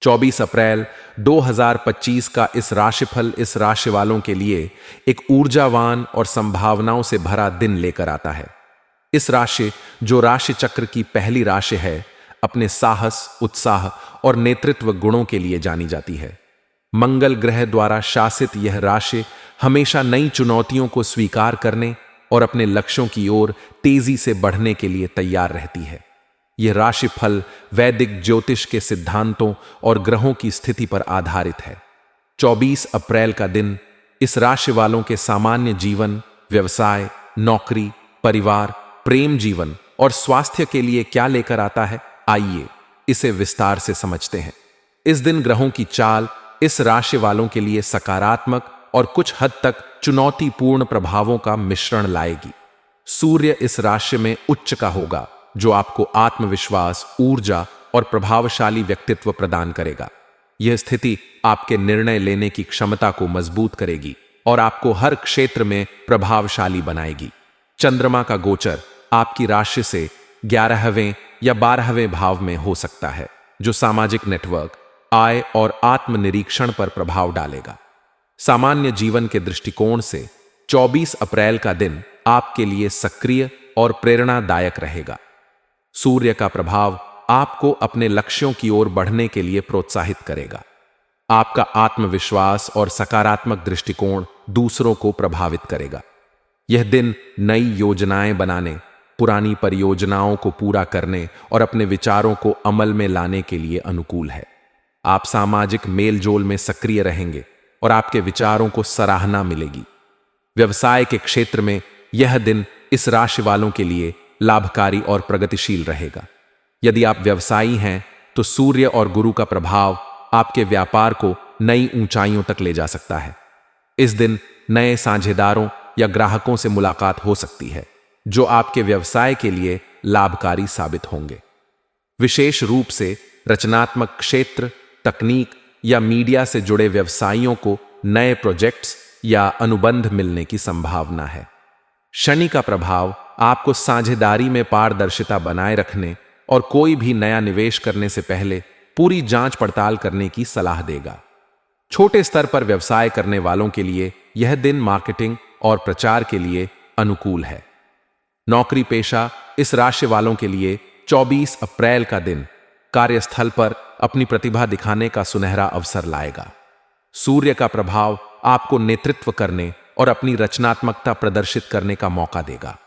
24 अप्रैल 2025 का इस राशिफल इस राशि वालों के लिए एक ऊर्जावान और संभावनाओं से भरा दिन लेकर आता है। इस राशि, जो राशि चक्र की पहली राशि है, अपने साहस, उत्साह और नेतृत्व गुणों के लिए जानी जाती है। मंगल ग्रह द्वारा शासित यह राशि हमेशा नई चुनौतियों को स्वीकार करने और अपने लक्ष्यों की ओर तेजी से बढ़ने के लिए तैयार रहती है। यह राशिफल वैदिक ज्योतिष के सिद्धांतों और ग्रहों की स्थिति पर आधारित है। 24 अप्रैल का दिन इस राशि वालों के सामान्य जीवन, व्यवसाय, नौकरी, परिवार, प्रेम जीवन और स्वास्थ्य के लिए क्या लेकर आता है, आइए इसे विस्तार से समझते हैं। इस दिन ग्रहों की चाल इस राशि वालों के लिए सकारात्मक और कुछ हद तक चुनौतीपूर्ण प्रभावों का मिश्रण लाएगी। सूर्य इस राशि में उच्च का होगा, जो आपको आत्मविश्वास, ऊर्जा और प्रभावशाली व्यक्तित्व प्रदान करेगा। यह स्थिति आपके निर्णय लेने की क्षमता को मजबूत करेगी और आपको हर क्षेत्र में प्रभावशाली बनाएगी। चंद्रमा का गोचर आपकी राशि से 11वें या 12वें भाव में हो सकता है, जो सामाजिक नेटवर्क, आय और आत्मनिरीक्षण पर प्रभाव डालेगा। सामान्य जीवन के दृष्टिकोण से 24 अप्रैल का दिन आपके लिए सक्रिय और प्रेरणादायक रहेगा। सूर्य का प्रभाव आपको अपने लक्ष्यों की ओर बढ़ने के लिए प्रोत्साहित करेगा। आपका आत्मविश्वास और सकारात्मक दृष्टिकोण दूसरों को प्रभावित करेगा। यह दिन नई योजनाएं बनाने, पुरानी परियोजनाओं को पूरा करने और अपने विचारों को अमल में लाने के लिए अनुकूल है। आप सामाजिक मेलजोल में सक्रिय रहेंगे और आपके विचारों को सराहना मिलेगी। व्यवसाय के क्षेत्र में यह दिन इस राशि वालों के लिए लाभकारी और प्रगतिशील रहेगा। यदि आप व्यवसायी हैं, तो सूर्य और गुरु का प्रभाव आपके व्यापार को नई ऊंचाइयों तक ले जा सकता है। इस दिन नए साझेदारों या ग्राहकों से मुलाकात हो सकती है, जो आपके व्यवसाय के लिए लाभकारी साबित होंगे। विशेष रूप से रचनात्मक क्षेत्र, तकनीक या मीडिया से जुड़े व्यवसायियों को नए प्रोजेक्ट्स या अनुबंध मिलने की संभावना है। शनि का प्रभाव आपको साझेदारी में पारदर्शिता बनाए रखने और कोई भी नया निवेश करने से पहले पूरी जांच पड़ताल करने की सलाह देगा। छोटे स्तर पर व्यवसाय करने वालों के लिए यह दिन मार्केटिंग और प्रचार के लिए अनुकूल है। नौकरी पेशा इस राशि वालों के लिए 24 अप्रैल का दिन कार्यस्थल पर अपनी प्रतिभा दिखाने का सुनहरा अवसर लाएगा। सूर्य का प्रभाव आपको नेतृत्व करने और अपनी रचनात्मकता प्रदर्शित करने का मौका देगा।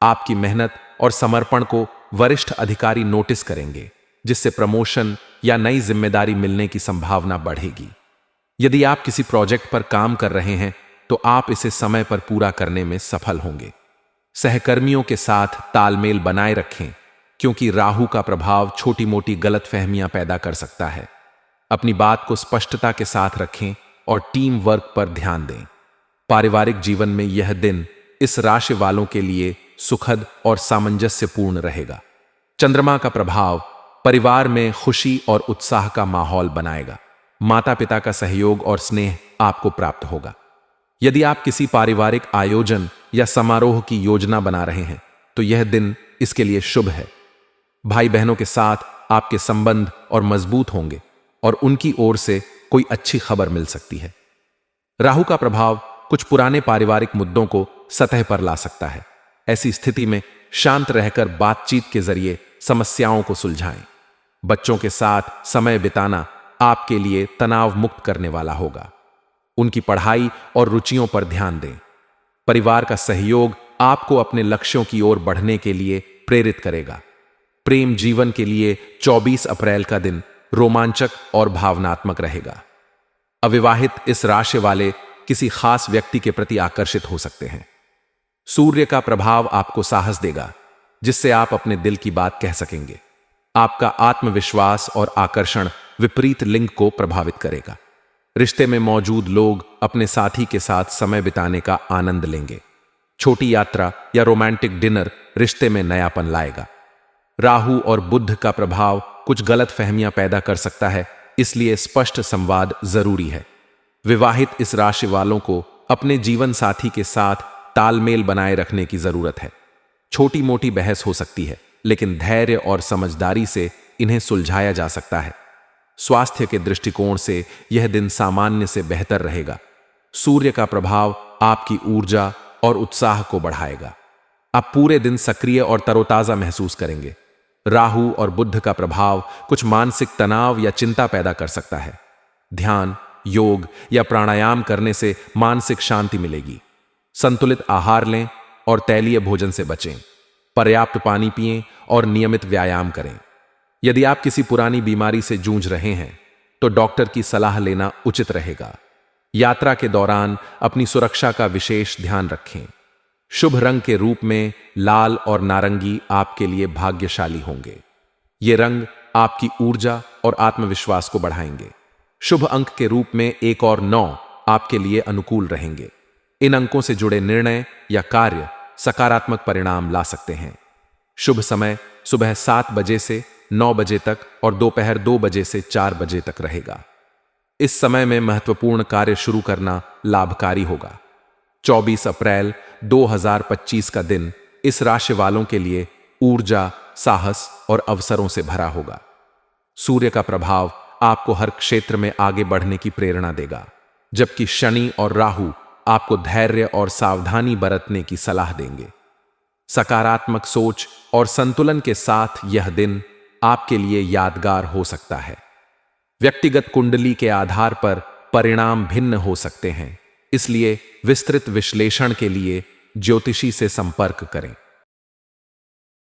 आपकी मेहनत और समर्पण को वरिष्ठ अधिकारी नोटिस करेंगे, जिससे प्रमोशन या नई जिम्मेदारी मिलने की संभावना बढ़ेगी। यदि आप किसी प्रोजेक्ट पर काम कर रहे हैं, तो आप इसे समय पर पूरा करने में सफल होंगे। सहकर्मियों के साथ तालमेल बनाए रखें, क्योंकि राहु का प्रभाव छोटी मोटी गलतफहमियां पैदा कर सकता है। अपनी बात को स्पष्टता के साथ रखें और टीम वर्क पर ध्यान दें। पारिवारिक जीवन में यह दिन इस राशि वालों के लिए सुखद और सामंजस्यपूर्ण रहेगा। चंद्रमा का प्रभाव परिवार में खुशी और उत्साह का माहौल बनाएगा। माता पिता का सहयोग और स्नेह आपको प्राप्त होगा। यदि आप किसी पारिवारिक आयोजन या समारोह की योजना बना रहे हैं, तो यह दिन इसके लिए शुभ है। भाई बहनों के साथ आपके संबंध और मजबूत होंगे और उनकी ओर से कोई अच्छी खबर मिल सकती है। राहु का प्रभाव कुछ पुराने पारिवारिक मुद्दों को सतह पर ला सकता है। ऐसी स्थिति में शांत रहकर बातचीत के जरिए समस्याओं को सुलझाएं। बच्चों के साथ समय बिताना आपके लिए तनाव मुक्त करने वाला होगा। उनकी पढ़ाई और रुचियों पर ध्यान दें। परिवार का सहयोग आपको अपने लक्ष्यों की ओर बढ़ने के लिए प्रेरित करेगा। प्रेम जीवन के लिए 24 अप्रैल का दिन रोमांचक और भावनात्मक रहेगा। अविवाहित इस राशि वाले किसी खास व्यक्ति के प्रति आकर्षित हो सकते हैं। सूर्य का प्रभाव आपको साहस देगा, जिससे आप अपने दिल की बात कह सकेंगे। आपका आत्मविश्वास और आकर्षण विपरीत लिंग को प्रभावित करेगा। रिश्ते में मौजूद लोग अपने साथी के साथ समय बिताने का आनंद लेंगे। छोटी यात्रा या रोमांटिक डिनर रिश्ते में नयापन लाएगा। राहु और बुध का प्रभाव कुछ गलत फहमियां पैदा कर सकता है, इसलिए स्पष्ट संवाद जरूरी है। विवाहित इस राशि वालों को अपने जीवन साथी के साथ तालमेल बनाए रखने की जरूरत है। छोटी मोटी बहस हो सकती है, लेकिन धैर्य और समझदारी से इन्हें सुलझाया जा सकता है। स्वास्थ्य के दृष्टिकोण से यह दिन सामान्य से बेहतर रहेगा। सूर्य का प्रभाव आपकी ऊर्जा और उत्साह को बढ़ाएगा। आप पूरे दिन सक्रिय और तरोताजा महसूस करेंगे। राहु और बुध का प्रभाव कुछ मानसिक तनाव या चिंता पैदा कर सकता है। ध्यान, योग या प्राणायाम करने से मानसिक शांति मिलेगी। संतुलित आहार लें और तैलीय भोजन से बचें। पर्याप्त पानी पिएं और नियमित व्यायाम करें। यदि आप किसी पुरानी बीमारी से जूझ रहे हैं तो डॉक्टर की सलाह लेना उचित रहेगा। यात्रा के दौरान अपनी सुरक्षा का विशेष ध्यान रखें। शुभ रंग के रूप में लाल और नारंगी आपके लिए भाग्यशाली होंगे। ये रंग आपकी ऊर्जा और आत्मविश्वास को बढ़ाएंगे। शुभ अंक के रूप में 1 और 9 आपके लिए अनुकूल रहेंगे। इन अंकों से जुड़े निर्णय या कार्य सकारात्मक परिणाम ला सकते हैं। शुभ समय सुबह 7 बजे से 9 बजे तक और दोपहर 2 बजे से 4 बजे तक रहेगा। इस समय में महत्वपूर्ण कार्य शुरू करना लाभकारी होगा। 24 अप्रैल 2025 का दिन इस राशि वालों के लिए ऊर्जा, साहस और अवसरों से भरा होगा। सूर्य का प्रभाव आपको हर क्षेत्र में आगे बढ़ने की प्रेरणा देगा, जबकि शनि और राहु आपको धैर्य और सावधानी बरतने की सलाह देंगे। सकारात्मक सोच और संतुलन के साथ यह दिन आपके लिए यादगार हो सकता है। व्यक्तिगत कुंडली के आधार पर परिणाम भिन्न हो सकते हैं, इसलिए विस्तृत विश्लेषण के लिए ज्योतिषी से संपर्क करें।